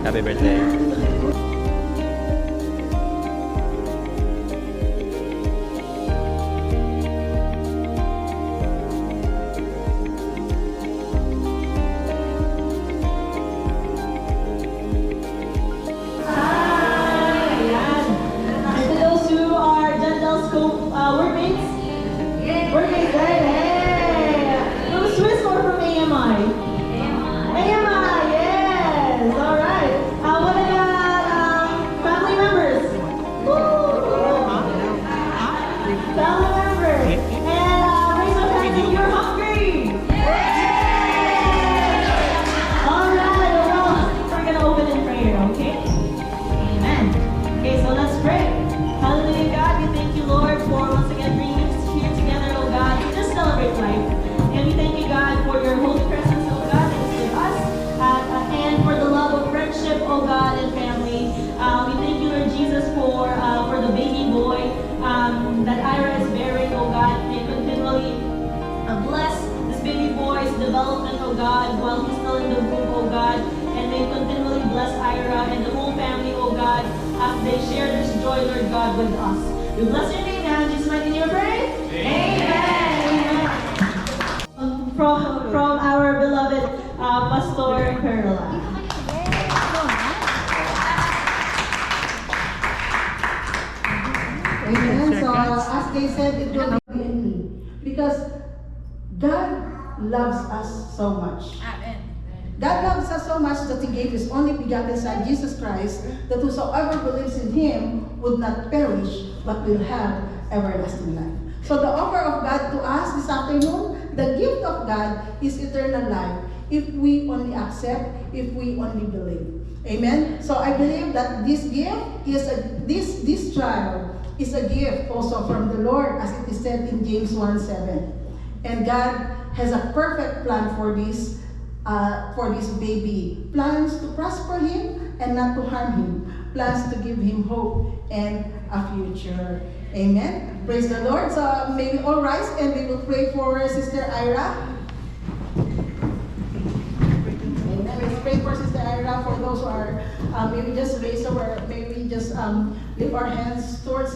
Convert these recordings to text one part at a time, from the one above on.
Happy birthday. Workmates, right? Hey! From Swiss or from AMI? AMI, yes! Alright. What about family members? Woo! Family members. And raise your hands if you're hungry. Alright, well, we're gonna open in prayer, okay? Amen. Okay, so let's pray. Hallelujah, God, we thank you, Lord, for once again bringing us here together, oh God, to just celebrate life. And we thank you, God, for your holy presence, oh God, that is with us, and for the love of friendship, oh God, and family. We thank you, Lord Jesus, for the baby boy that Ira is bearing, oh God. May continually bless this baby boy's development, oh God, while he's still in the womb, oh God. And may continually bless Ira and the whole family, oh God, as they share this joy, Lord God, with us. We bless your name now, in Jesus' mighty name we pray. Amen. From our beloved Pastor Perla. Amen. So as they said, it will be in me. Because God loves us so much. Amen. God loves us so much that He gave His only begotten Son, Jesus Christ, that whosoever believes in Him would not perish, but will have everlasting life. So the offer of God to us this afternoon, the gift of God is eternal life, if we only accept, if we only believe. Amen. So I believe that this gift is this child is a gift also from the Lord, as it is said in James 1:7. And God has a perfect plan for this baby. Plans to prosper him and not to harm him. Plans to give him hope and a future. Amen. Praise the Lord. So may we all rise and we will pray for Sister Ira. Amen. Let's pray for Sister Ira. For those who are, maybe just raise our, maybe just lift our hands towards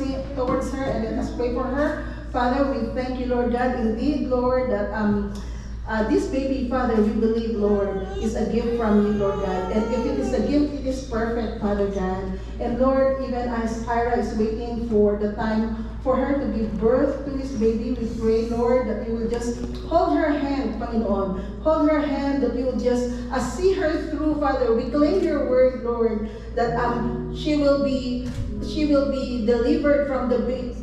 her, and let us pray for her. Father, we thank you, Lord God. Indeed, Lord, that this baby, Father, we believe, Lord, is a gift from you, Lord God. And if it is a gift, it is perfect, Father God. And Lord, even as Ira is waiting for the time for her to give birth to this baby, we pray, Lord, that you will just hold her hand, Panginoon. Hold her hand, that you will just see her through, Father. We claim your word, Lord, that she will be delivered from the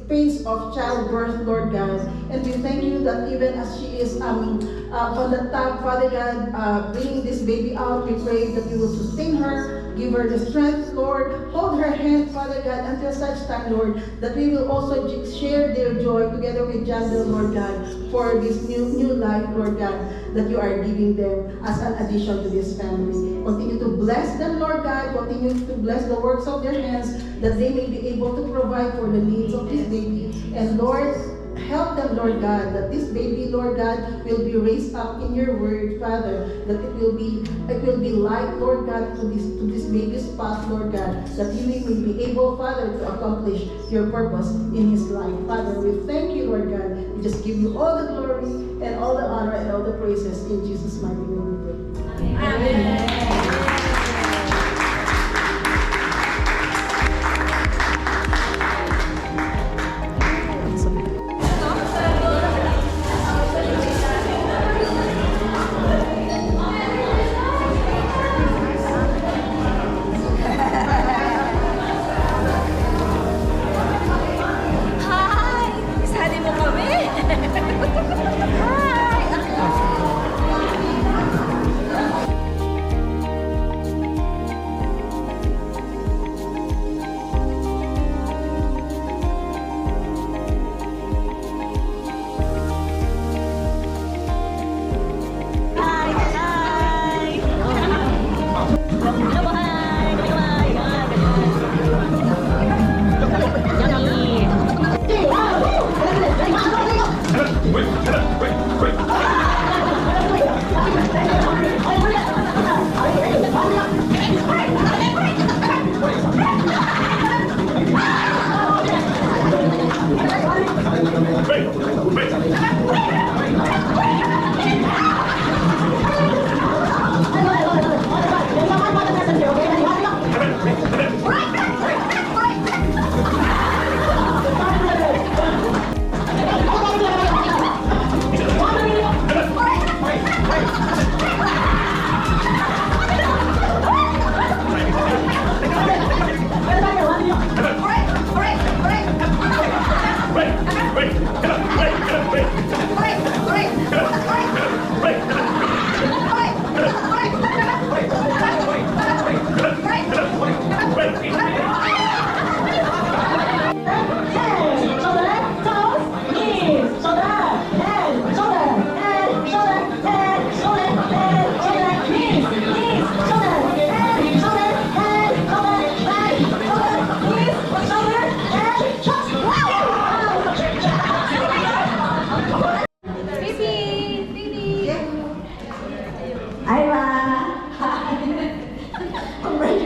pains of childbirth, Lord God. And we thank you that even as she is on the top, Father God, bringing this baby out, we pray that you will sustain her, give her the strength, Lord. Hold her hand, Father God, until such time, Lord, that we will also share their joy together with Jandel, Lord God, for this new life, Lord God, that you are giving them as an addition to this family. Continue to bless them, Lord God. Continue to bless the works of their hands, that they may be able to provide for the needs of this baby. And Lord, help them, Lord God, that this baby, Lord God, will be raised up in your word, Father, that it will be light, Lord God, to this baby's path, Lord God, that he may be able, Father, to accomplish your purpose in his life. Father, we thank you, Lord God. We just give you all the glory and all the honor and all the praises in Jesus' mighty name we pray. Amen.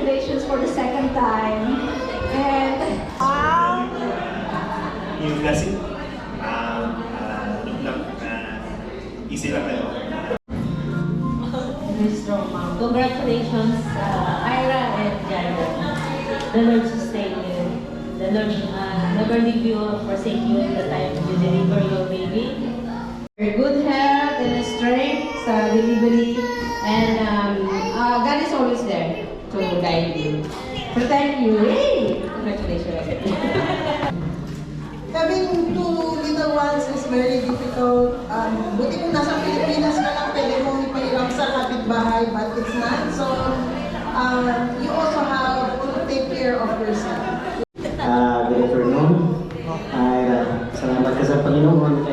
congratulations for the second time. And Yung blessing, easy lang tayo. Very strong mom. Congratulations, Ira and Jairo. The Lord sustain you. The Lord never leave you or forsake you in the time you deliver your baby. Very good health and strength sa delivery. And God is always there to guide you. So thank you. Yay! Congratulations. Having two little ones is very difficult. Buti kung nasa Pilipinas ka lang, pwede mong ipahiram sa kapitbahay, but it's not. So, you also have to take care of yourself. Good afternoon. Salamat ka sa Panginoon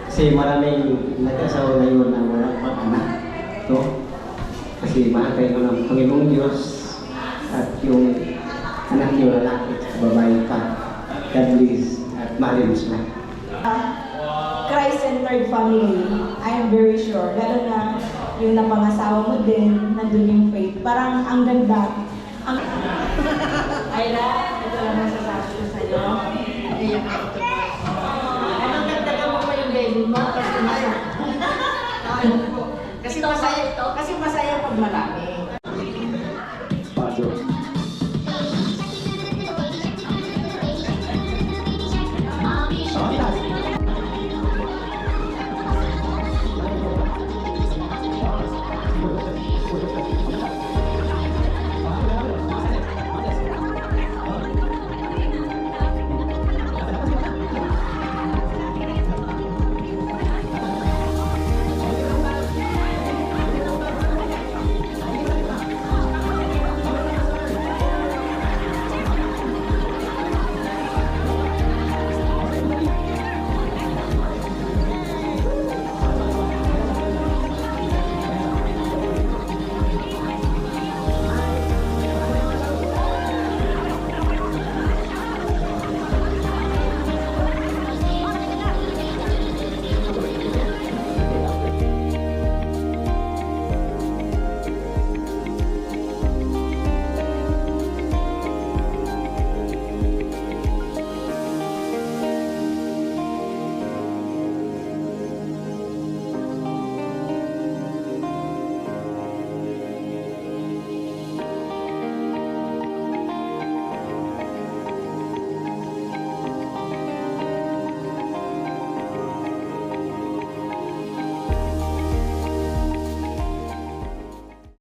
kasi maraming nag-asawa ngayon na walang pag-anak. No? Kasi mahal kayo ng Panginoong Diyos at yung anak niyo lalaki at babae pa. God bless at mahalin mo sila. Christ-centered family, I am very sure. Lalo na yung napangasawa mo din, nandun yung faith. Parang ang ganda. Ira, ito lang masasabi ko sa'yo. Iyak ako. Anong ganda mo pa yung baby mo? Kasi masaya pag marami. Pasok.